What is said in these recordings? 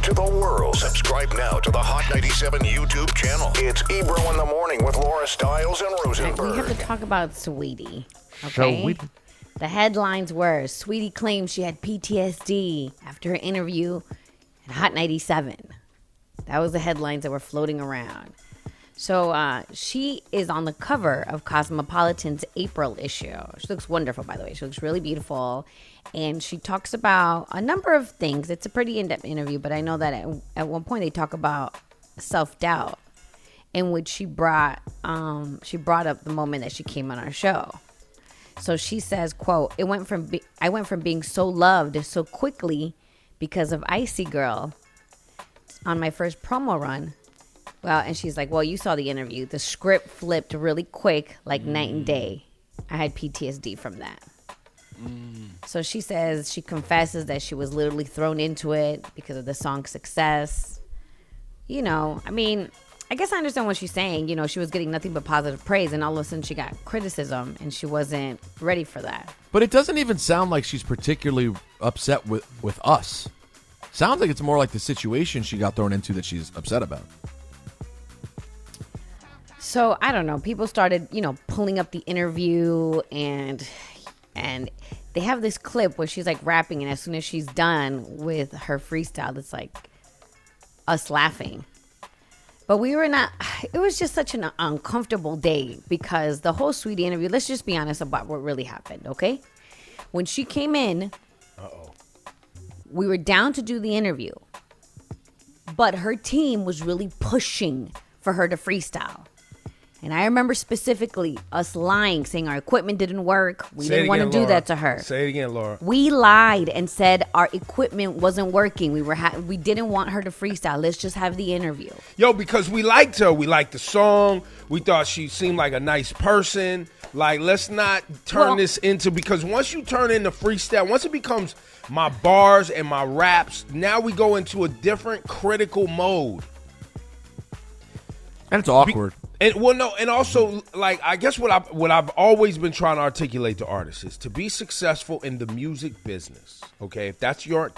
to the world. Subscribe now to the Hot 97 YouTube channel. It's Ebro in the Morning with Laura Stylez and Rosenberg. We have to talk about Saweetie. Okay. The headlines were Saweetie claims she had PTSD after her interview at Hot 97. That was the headlines that were floating around. So she is on the cover of Cosmopolitan's April issue. She looks wonderful, by the way. She looks really beautiful. And she talks about a number of things. It's a pretty in-depth interview, but I know that at one point they talk about self-doubt, in which she brought up the moment that she came on our show. So she says, quote, I went from being so loved so quickly because of Icy Girl on my first promo run. Well, and she's like, well, you saw the interview. The script flipped really quick, like night and day. I had PTSD from that. So she says, she confesses that she was literally thrown into it because of the song's success. You know, I mean, I guess I understand what she's saying. You know, she was getting nothing but positive praise, and all of a sudden she got criticism, and she wasn't ready for that. But it doesn't even sound like she's particularly upset with us. Sounds like it's more like the situation she got thrown into that she's upset about. So, I don't know. People started, pulling up the interview, and they have this clip where she's, like, rapping, and as soon as she's done with her freestyle, it's, like, us laughing. But it was just such an uncomfortable day because the whole Saweetie interview, let's just be honest about what really happened, okay? When she came in, we were down to do the interview, but her team was really pushing for her to freestyle. And I remember specifically us lying, saying our equipment didn't work. We didn't want to do that to her. Say it again, Laura. We lied and said our equipment wasn't working. We didn't want her to freestyle. Let's just have the interview. Yo, because we liked her. We liked the song. We thought she seemed like a nice person. Like, let's not turn this into, because once you turn into freestyle, once it becomes my bars and my raps, now we go into a different critical mode. And it's awkward. And also, like, I guess what I've always been trying to articulate to artists is to be successful in the music business. Okay, if that's your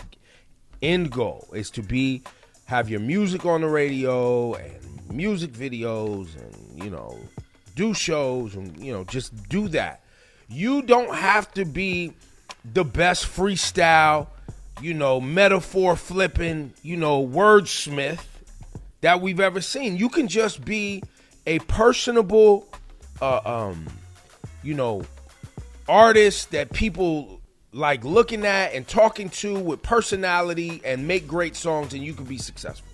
end goal, is to have your music on the radio and music videos and do shows and just do that. You don't have to be the best freestyle, metaphor flipping, wordsmith that we've ever seen. You can just be a personable, artist that people like looking at and talking to with personality and make great songs, and you can be successful.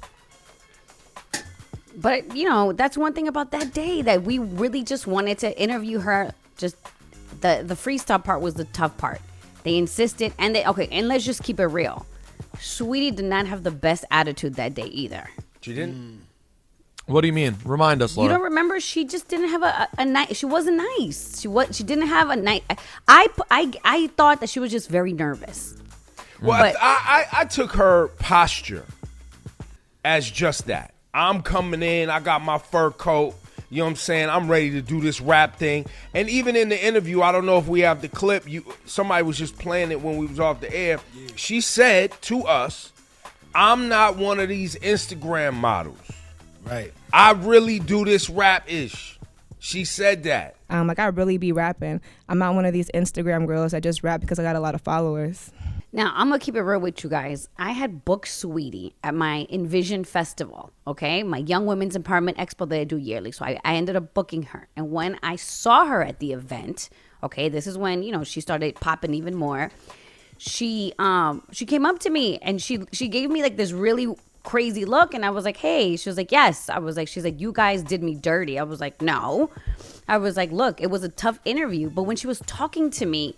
But, that's one thing about that day that we really just wanted to interview her. Just the freestyle part was the tough part. They insisted, and let's just keep it real. Saweetie did not have the best attitude that day either. She didn't? What do you mean? Remind us, Laura. You don't remember? She just didn't have a nice. She wasn't nice. She didn't have a nice. I thought that she was just very nervous. Well, but I took her posture as just that. I'm coming in. I got my fur coat. You know what I'm saying? I'm ready to do this rap thing. And even in the interview, I don't know if we have the clip. Somebody was just playing it when we was off the air. Yeah. She said to us, "I'm not one of these Instagram models. Right. I really do this rap-ish." She said that. Like, I really be rapping. I'm not one of these Instagram girls that just rap because I got a lot of followers. Now, I'm going to keep it real with you guys. I had booked Saweetie at my Envision Festival, okay? My Young Women's Empowerment Expo that I do yearly. So I ended up booking her. And when I saw her at the event, okay, this is when, she started popping even more. She came up to me and she gave me like this really crazy look, and I was like, hey. She was like, yes. I was like, she's like, you guys did me dirty. I was like, no. I was like, look, it was a tough interview, but when she was talking to me,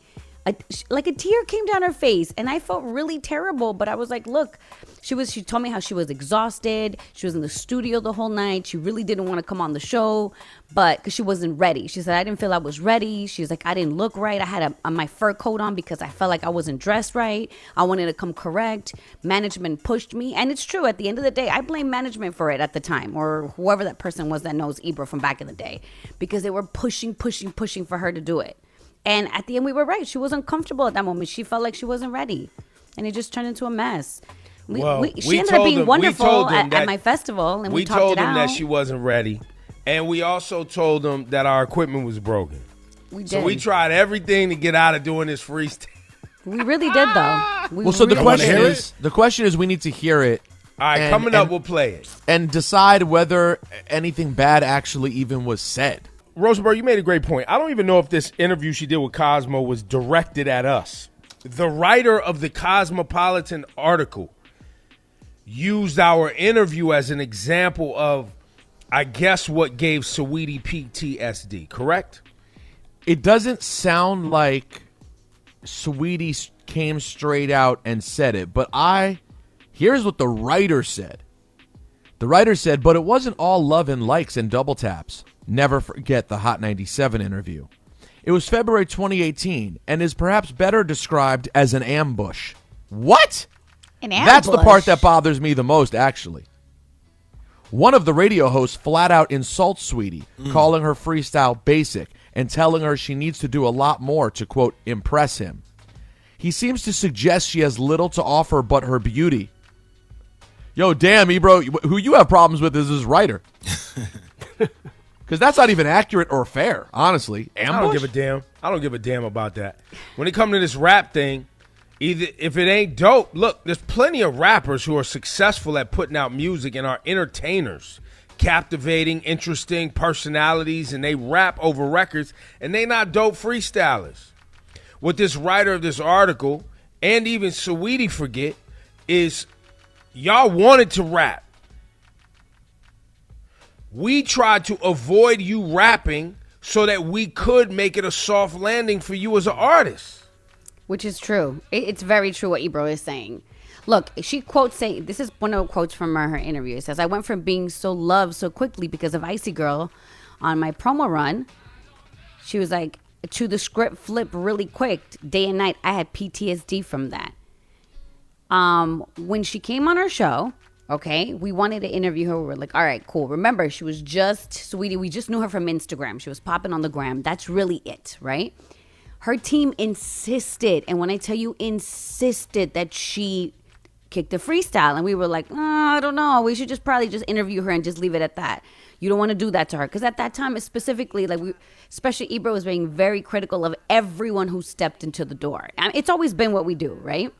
like a tear came down her face, and I felt really terrible. But I was like, look, she told me how she was exhausted. She was in the studio the whole night. She really didn't want to come on the show, but because she wasn't ready. She said, I didn't feel I was ready. She's like, I didn't look right. I had my fur coat on because I felt like I wasn't dressed right. I wanted to come correct. Management pushed me. And it's true. At the end of the day, I blame management for it at the time, or whoever that person was that knows Ebro from back in the day, because they were pushing for her to do it. And at the end, we were right. She was uncomfortable at that moment. She felt like she wasn't ready. And it just turned into a mess. She ended up being wonderful at my festival, and we talked told it them out. that she wasn't ready, and we also told them that our equipment was broken. We did. So we tried everything to get out of doing this freestyle. We really did, though. The question is, we need to hear it. All right, coming up, we'll play it and decide whether anything bad actually even was said. Rosenberg, you made a great point. I don't even know if this interview she did with Cosmo was directed at us. The writer of the Cosmopolitan article used our interview as an example of, I guess, what gave Saweetie PTSD, correct? It doesn't sound like Saweetie came straight out and said it, but here's what the writer said. The writer said, but it wasn't all love and likes and double taps. Never forget the Hot 97 interview. It was February 2018 and is perhaps better described as an ambush. What? An ambush? That's the part that bothers me the most, actually. One of the radio hosts flat out insults Saweetie, calling her freestyle basic and telling her she needs to do a lot more to, quote, impress him. He seems to suggest she has little to offer but her beauty. Yo, damn, Ebro, who you have problems with is this writer. Because that's not even accurate or fair, honestly. Ambush? I don't give a damn. I don't give a damn about that. When it comes to this rap thing, either if it ain't dope, look, there's plenty of rappers who are successful at putting out music and are entertainers, captivating, interesting personalities, and they rap over records, and they not dope freestylers. What this writer of this article, and even Saweetie forget, is y'all wanted to rap. We tried to avoid you rapping so that we could make it a soft landing for you as an artist. Which is true. It's very true what Ebro is saying. Look, she quotes saying, this is one of the quotes from her interview. It says, I went from being so loved so quickly because of Icy Girl on my promo run. She was like, to the script flip really quick, day and night. I had PTSD from that. When she came on our show, okay, we wanted to interview her. We were like, all right, cool. Remember, she was just, Saweetie, we just knew her from Instagram. She was popping on the gram. That's really it, right? Her team insisted, and when I tell you insisted, that she kick the freestyle. And we were like, I don't know. We should just probably just interview her and just leave it at that. You don't want to do that to her. Because at that time, specifically, like especially Ebro was being very critical of everyone who stepped into the door. I mean, it's always been what we do, right?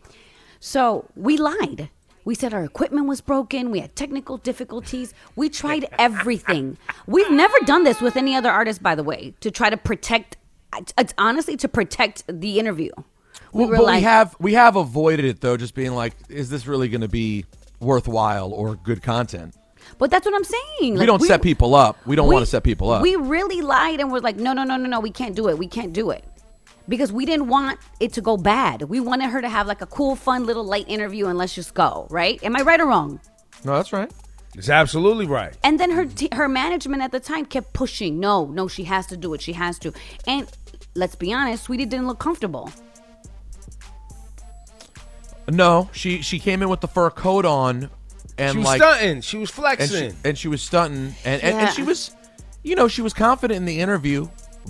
So we lied. We said our equipment was broken. We had technical difficulties. We tried everything. We've never done this with any other artist, by the way, to try to protect, it's honestly to protect the interview. We have avoided it, though, just being like, is this really going to be worthwhile or good content? But that's what I'm saying. Like, we don't set people up. We don't want to set people up. We really lied and were like, no, we can't do it. We can't do it. Because we didn't want it to go bad. We wanted her to have like a cool, fun little light interview and let's just go, right? Am I right or wrong? No, that's right. It's absolutely right. And then her management at the time kept pushing. No, she has to do it. She has to. And let's be honest, Saweetie didn't look comfortable. No, she came in with the fur coat on. And she was stunting. She was flexing. And she was stunting. And she was, she was confident in the interview.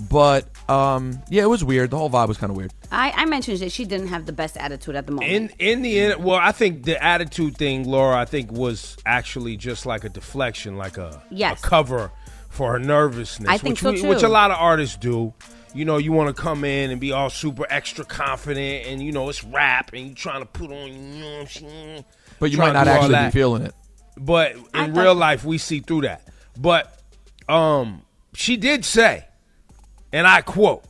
But, it was weird. The whole vibe was kind of weird. I mentioned that she didn't have the best attitude at the moment. In the end, well, I think the attitude thing, Laura, was actually just like a deflection, like a cover for her nervousness. I think so, too. Which a lot of artists do. You want to come in and be all super extra confident and, it's rap and you're trying to put on, But you might not actually be feeling it. But in real life, we see through that. But she did say, and I quote,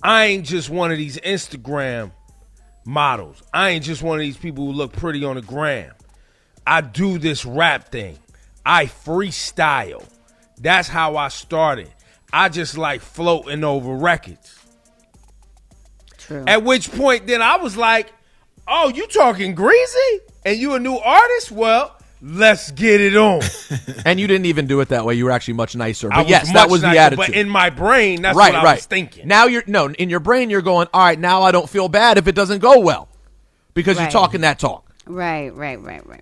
I ain't just one of these Instagram models. I ain't just one of these people who look pretty on the gram. I do this rap thing. I freestyle. That's how I started. I just like floating over records. True. At which point then I was like, oh, you talking greasy? And you a new artist? Well, let's get it on. And you didn't even do it that way. You were actually much nicer. But yes, that was the attitude. But in my brain, that's what I was thinking. Now in your brain, you're going, all right, now I don't feel bad if it doesn't go well. Because you're talking that talk. Right.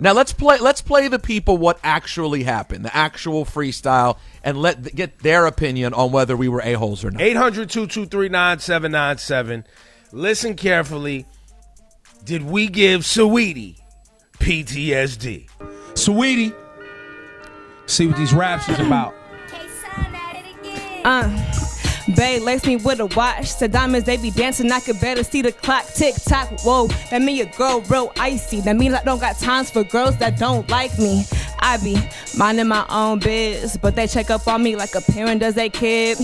Now let's play the people what actually happened, the actual freestyle, and get their opinion on whether we were a-holes or not. 800-223-9797. Listen carefully. did we give Saweetie PTSD? Saweetie, see what these raps is about. Babe laced me with a watch. The diamonds, they be dancing. I could better see the clock tick tock. Whoa, that mean your girl real icy. That mean I don't got times for girls that don't like me. I be minding my own biz, but they check up on me like a parent does a kid.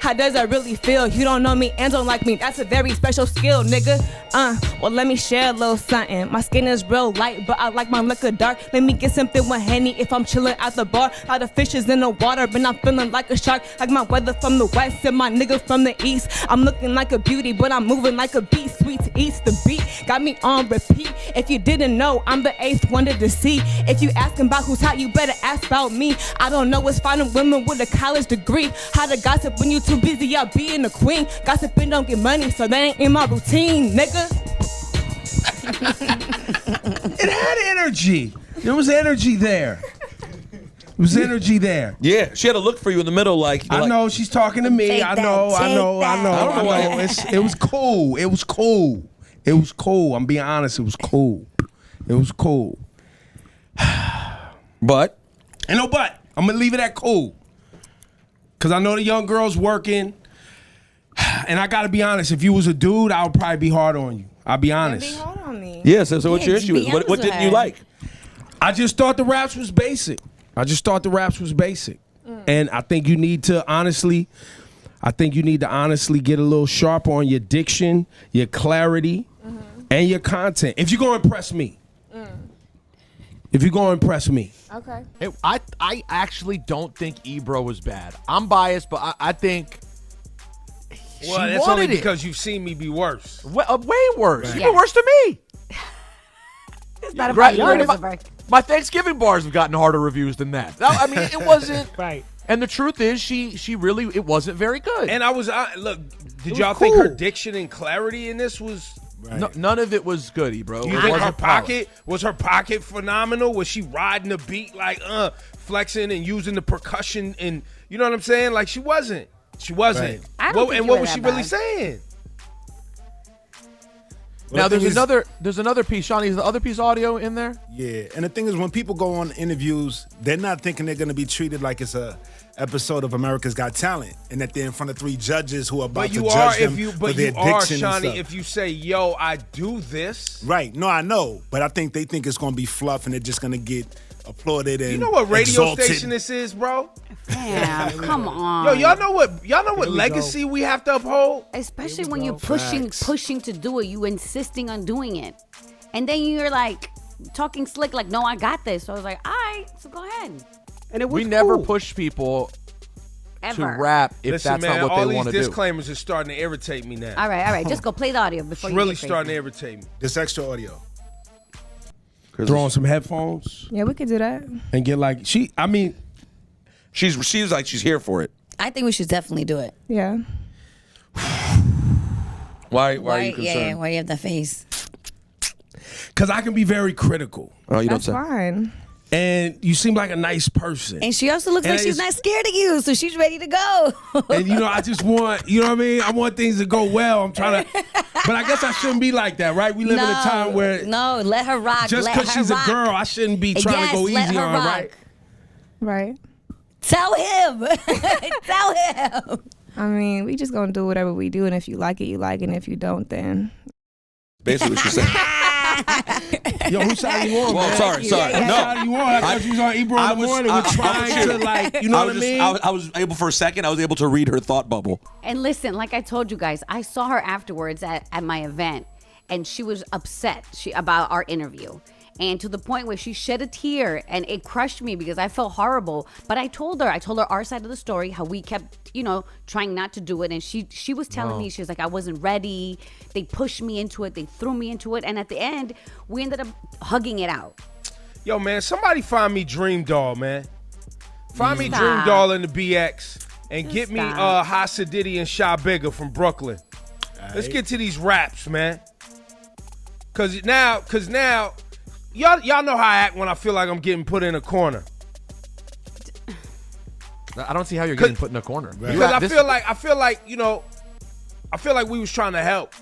How does that really feel? You don't know me and don't like me. That's a very special skill, nigga. Well, let me share a little something. My skin is real light, but I like my liquor dark. Let me get something with Henny if I'm chilling at the bar. How the fishes in the water, but I'm feeling like a shark. Like my weather from the west and my nigga from the east. I'm looking like a beauty, but I'm moving like a beast. Sweet to eat, the beat got me on repeat. If you didn't know, I'm the eighth wonder to see. If you asking about who's hot, you better ask about me. I don't know what's finding women with a college degree. How to gossip when you too busy out being a queen. Gossiping don't get money, so that ain't in my routine, nigga. It had energy. There was energy there. There was energy there. Yeah, she had a look for you in the middle, like. I know she's talking to me. I know. It was cool. It was cool. It was cool. I'm being honest. It was cool. It was cool. But? Ain't no but. I'm gonna leave it at cool. Cause I know the young girl's working. And I gotta be honest, if you was a dude, I would probably be hard on you. I'll be honest. Be hard on me. Yeah, so what's your issue? What didn't you like? I just thought the raps was basic. And I think you need to honestly get a little sharp on your diction, your clarity, and your content. If you're gonna impress me. Okay. I actually don't think Ebro was bad. I'm biased, but I think Well, she that's wanted only it. because you've seen me be worse. Way worse. Right. You've been worse than me. It's not about you, my, Rosenberg. my Thanksgiving bars have gotten harder reviews than that. I mean, it wasn't. Right. And the truth is, she really, it wasn't very good. And look, did was y'all think her cool. diction and clarity in this was... No, none of it was good, Ebro. Do you think her pocket phenomenal? Was she riding the beat like flexing and using the percussion and you know what I'm saying? Like she wasn't. Right. I don't think and you what were was she that really bad. saying? Now there's another piece. Shawnee, is the other piece audio in there? Yeah, and the thing is, when people go on interviews, they're not thinking they're going to be treated like it's a episode of America's Got Talent, and that they're in front of three judges who are about to judge them for their diction Shawnee, and stuff. if you say, "Yo, I do this," Right? No, I know, but I think they think it's going to be fluff, and they're just going to get applauded and you know what radio exalted. station this is, bro? Damn, come on. Yo, y'all know what legacy we have to uphold? Especially when you're pushing to do it, you insisting on doing it, and then you're like talking slick, like, "No, I got this." So I was like, "All right, so go ahead." And it was We never cool. push people Ever. to rap if Listen, that's man, not what all they want these to do. disclaimers are starting to irritate me now. All right. Just go play the audio before It's you really get crazy. starting to irritate me. This extra audio. Throw on some headphones Yeah, we could do that. and get like She's like she's here for it. I think we should definitely do it. Yeah. Why are you concerned? Yeah, why do you have that face? because I can be very critical. Oh, you don't That's say. fine. And you seem like a nice person. And she also looks And like she's it's- not scared of you, so she's ready to go. And I just want, you know what I mean? I want things to go well. I'm trying to, but I guess I shouldn't be like that, right? We live in a time where no, let her rock. just let because her she's rock. a girl, I shouldn't be trying to go Yes, let easy her on her, rock. right? Right. Tell him. Tell him. I mean, we just gonna do whatever we do, and if you like it, you like it, and if you don't, then Basically what she's saying. Yo, whose side you on, Well, man? sorry. Whose side you on? I thought you was on Ebro in the morning. We're trying to like, you know what I mean? I was able for a second. I was able to read her thought bubble. And listen, like I told you guys, I saw her afterwards at my event, and she was upset about our interview. And to the point where she shed a tear, and it crushed me because I felt horrible. But I told her our side of the story, how we kept, trying not to do it. And she was telling me, she was like, I wasn't ready. They pushed me into it. They threw me into it. And at the end, we ended up hugging it out. Yo, man, somebody find me Dream Doll, man. Find me Stop. Dream Doll in the BX and get me Stop. Hasidity and Shy Bigger from Brooklyn. Let's get to these raps, man. Cause now, y'all know how I act when I feel like I'm getting put in a corner. I don't see how you're getting put in a corner. Because I feel like we was trying to help.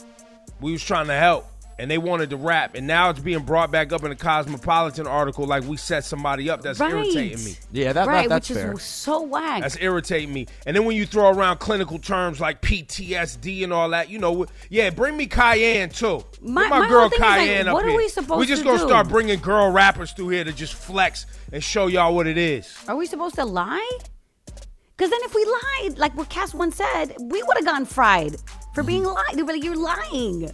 and they wanted to rap, and now it's being brought back up in a Cosmopolitan article like we set somebody up. That's irritating me. Yeah, that's fair. Which is so whack. That's irritating me. And then when you throw around clinical terms like PTSD and all that, bring me Cayenne too. Bring my girl Cayenne up what here. Are we supposed we just to gonna do? start bringing girl rappers through here to just flex and show y'all what it is. Are we supposed to lie? Because then if we lied, like what Cass once said, we would have gotten fried for being lied. They'd be like, you're lying.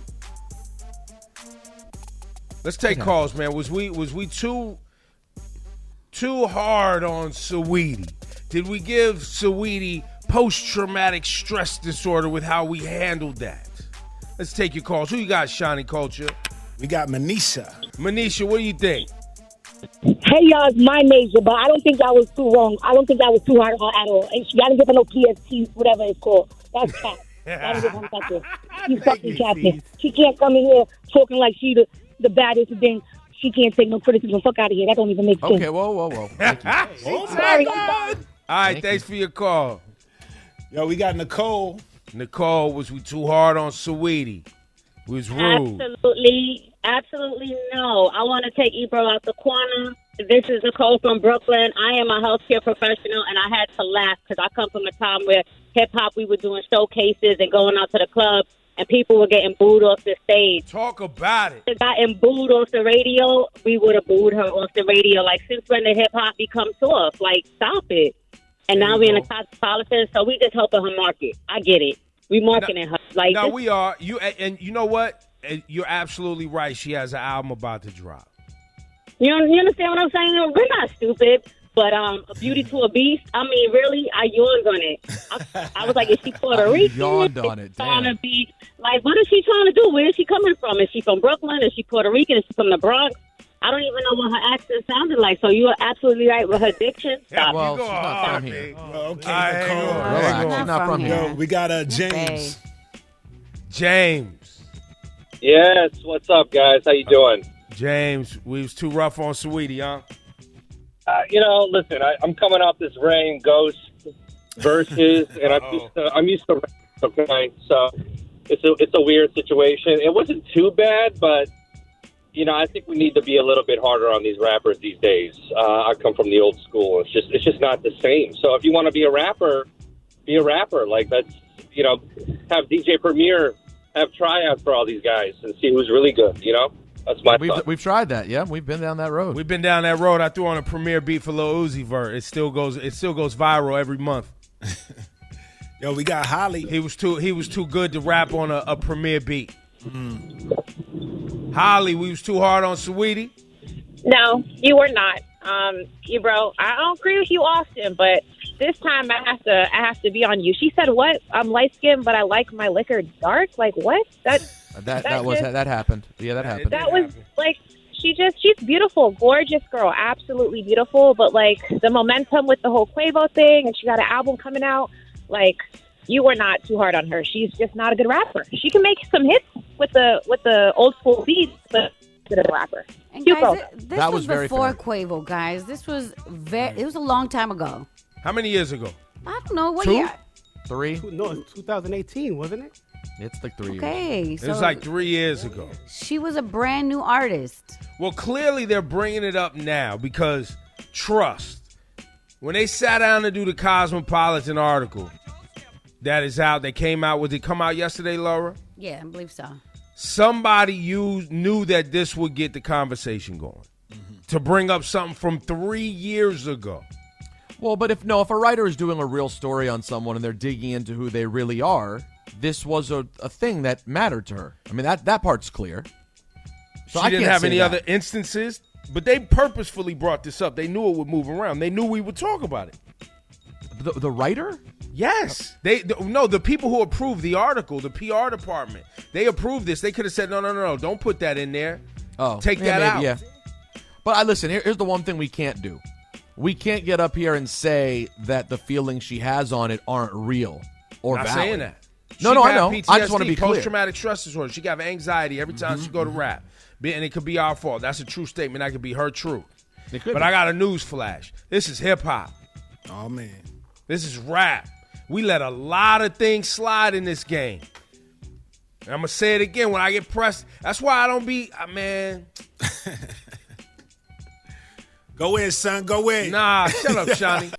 Let's take calls, man. Was we too hard on Saweetie? Did we give Saweetie post-traumatic stress disorder with how we handled that? Let's take your calls. Who you got, Shiny Culture? We got Manisha. Manisha, what do you think? Hey, y'all, it's my major, but I don't think that was too wrong. I don't think that was too hard at all. And y'all didn't give her no PST, whatever it's called. That's cat. Y'all didn't give her nothing. She's fucking capping. She can't come in here talking like she the baddest, and then she can't take no criticism. Fuck out of here. That don't even make sense. Okay, whoa. Thank you. Sorry. All right, thanks for your call. Yo, we got Nicole. Nicole, was we too hard on Saweetie? Was rude. Absolutely no. I want to take Ebro out the corner. This is Nicole from Brooklyn. I am a healthcare professional, and I had to laugh because I come from a time where hip-hop, we were doing showcases and going out to the club, and people were getting booed off the stage. Talk about it. If gotten booed off the radio, we would have booed her off the radio. Like, since when did hip-hop become soft? Like, stop it. And now we're in a Cosmopolitan, so we just helping her market. I get it. We marketing her. Like, no, we are. And you know what? You're absolutely right. She has an album about to drop. You understand what I'm saying? We're not stupid, but a beauty to a beast. I mean, really, I yawned on it. I was like, is she Puerto Rican? Yawned on it. Damn. Trying to be like, what is she trying to do? Where is she coming from? Is she from Brooklyn? Is she Puerto Rican? Is she from the Bronx? I don't even know what her accent sounded like. So you are absolutely right with her diction. Stop. Well, she's not from here. Okay, Nicole. Relax. She's not from here. Yo, we got James. James. Yes, what's up, guys? How you doing? James, we was too rough on Saweetie, huh? Listen, I'm coming off this Rain Ghost versus, and I'm used to okay, so it's a weird situation. It wasn't too bad, but I think we need to be a little bit harder on these rappers these days. I come from the old school. It's just not the same. So if you want to be a rapper, be a rapper. Like, that's have DJ Premier have tryouts for all these guys and see who's really good. That's my thought. We've tried that. Yeah, we've been down that road. We've been down that road. I threw on a premiere beat for Lil Uzi Vert. It still goes viral every month. Yo, we got Holly. He was too good to rap on a premiere beat. Holly, we was too hard on Saweetie. No, you were not. Ebro, I don't agree with you often, but this time I have to be on you. She said, "What? I'm light skinned, but I like my liquor dark." Like, what? That happened. Yeah, that happened. That was like she's beautiful, gorgeous girl, absolutely beautiful. But like the momentum with the whole Quavo thing, and she got an album coming out. Like, you were not too hard on her. She's just not a good rapper. She can make some hits with the old school beats, but she's a rapper. And guys, this that was very before fair. Quavo, guys. This was it was a long time ago. How many years ago? I don't know. What 2? year? 3? No, it's 2018, wasn't it? It's like 3 years. Okay, so It was like 3 years ago. she was a brand new artist. Well, clearly they're bringing it up now because trust. When they sat down to do the Cosmopolitan article that is out, they came out. Did it come out yesterday, Laura? Yeah, I believe so. Somebody knew that this would get the conversation going. To bring up something from 3 years ago. Well, but if a writer is doing a real story on someone and they're digging into who they really are, this was a thing that mattered to her. I mean, that part's clear. So She I didn't can't have say any that. other instances, but they purposefully brought this up. They knew it would move around. They knew we would talk about it. The writer? Yes. The people who approved the article, the PR department, they approved this. They could have said, no, don't put that in there. Oh, Take that out. Yeah. But listen, here's the one thing we can't do. We can't get up here and say that the feelings she has on it aren't real or Not valid. saying that. No, She I got know. PTSD, I just want to be clear. post-traumatic stress disorder. She got anxiety every time she go to rap. And it could be our fault. That's a true statement. That could be her truth. But I got a news flash. This is hip-hop. Oh, man. This is rap. We let a lot of things slide in this game. And I'm going to say it again when I get pressed. That's why I don't be, man. Go in, son. Go in. Nah, shut up, Shawnee.